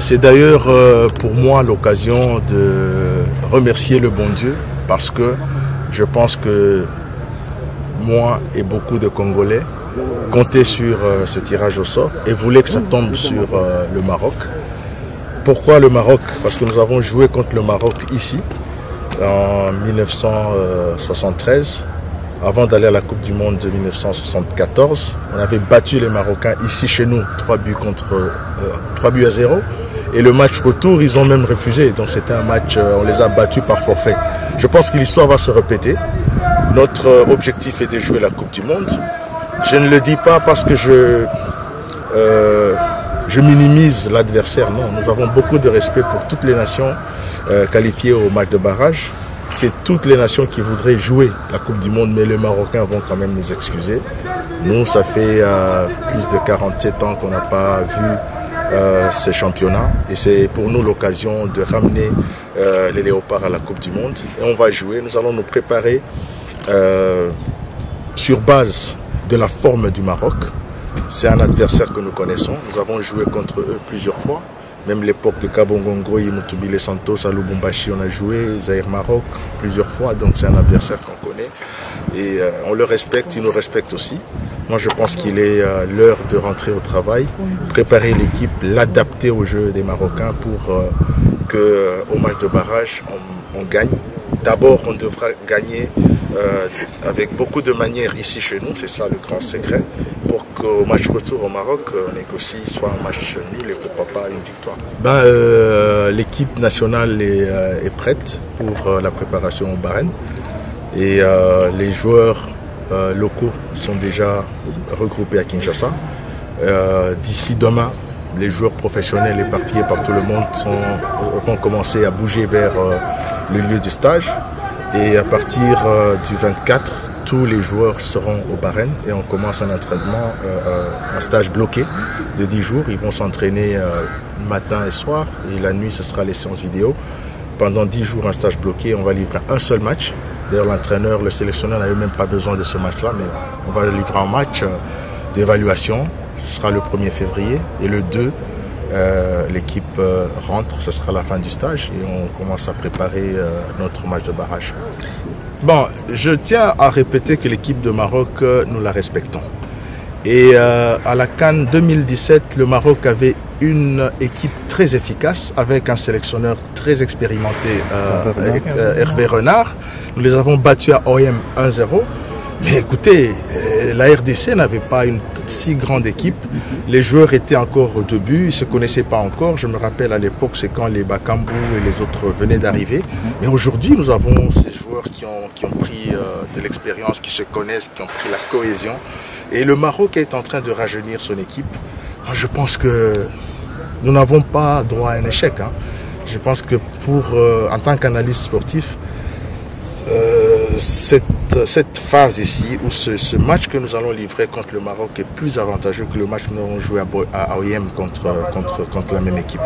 C'est d'ailleurs pour moi l'occasion de remercier le bon Dieu parce que je pense que moi et beaucoup de Congolais comptaient sur ce tirage au sort et voulaient que ça tombe sur le Maroc. Pourquoi le Maroc? Parce que nous avons joué contre le Maroc ici en 1973. Avant d'aller à la Coupe du Monde de 1974, on avait battu les Marocains ici chez nous, 3 buts à 0. Et le match retour, ils ont même refusé. Donc c'était un match, on les a battus par forfait. Je pense que l'histoire va se répéter. Notre objectif est de jouer la Coupe du Monde. Je ne le dis pas parce que je minimise l'adversaire. Non, nous avons beaucoup de respect pour toutes les nations qualifiées au match de barrage. C'est toutes les nations qui voudraient jouer la Coupe du Monde, mais les Marocains vont quand même nous excuser. Nous, ça fait plus de 47 ans qu'on n'a pas vu ces championnats. Et c'est pour nous l'occasion de ramener les Léopards à la Coupe du Monde. Et on va jouer, nous allons nous préparer sur base de la forme du Maroc. C'est un adversaire que nous connaissons. Nous avons joué contre eux plusieurs fois. Même l'époque de Kabongongo, Moutoubilé Santos, à Lubumbashi, on a joué, Zaïre Maroc plusieurs fois, donc c'est un adversaire qu'on connaît. Et on le respecte, il nous respecte aussi. Moi je pense qu'il est l'heure de rentrer au travail, préparer l'équipe, l'adapter au jeu des Marocains pour qu'au match de barrage, on gagne. D'abord, on devra gagner avec beaucoup de manières ici chez nous, c'est ça le grand secret, pour qu'au match retour au Maroc, on négocie soit un match nul et pourquoi pas une victoire. L'équipe nationale est prête pour la préparation au Bahreïn et les joueurs locaux sont déjà regroupés à Kinshasa. D'ici demain, les joueurs professionnels éparpillés par tout le monde vont commencer à bouger vers le lieu du stage. Et à partir du 24, tous les joueurs seront au Bahreïn et on commence un entraînement, un stage bloqué de 10 jours. Ils vont s'entraîner matin et soir et la nuit ce sera les séances vidéo. Pendant 10 jours, un stage bloqué, on va livrer un seul match. D'ailleurs l'entraîneur, le sélectionneur n'avait même pas besoin de ce match-là, mais on va livrer un match d'évaluation. Ce sera le 1er février et le 2, l'équipe rentre, ce sera la fin du stage et on commence à préparer notre match de barrage. Bon, je tiens à répéter que l'équipe de Maroc, nous la respectons. Et à la CAN 2017, le Maroc avait une équipe très efficace avec un sélectionneur très expérimenté, Hervé Renard. Nous les avons battus à OM 1-0. Mais écoutez, la RDC n'avait pas une si grande équipe. Les joueurs étaient encore au début, ils ne se connaissaient pas encore. Je me rappelle à l'époque, c'est quand les Bakambu et les autres venaient d'arriver. Mais aujourd'hui, nous avons ces joueurs qui ont pris de l'expérience, qui se connaissent, qui ont pris la cohésion. Et le Maroc est en train de rajeunir son équipe. Je pense que nous n'avons pas droit à un échec. Je pense que en tant qu'analyste sportif, cette phase ici, ou ce match que nous allons livrer contre le Maroc est plus avantageux que le match que nous allons jouer à OIM contre la même équipe.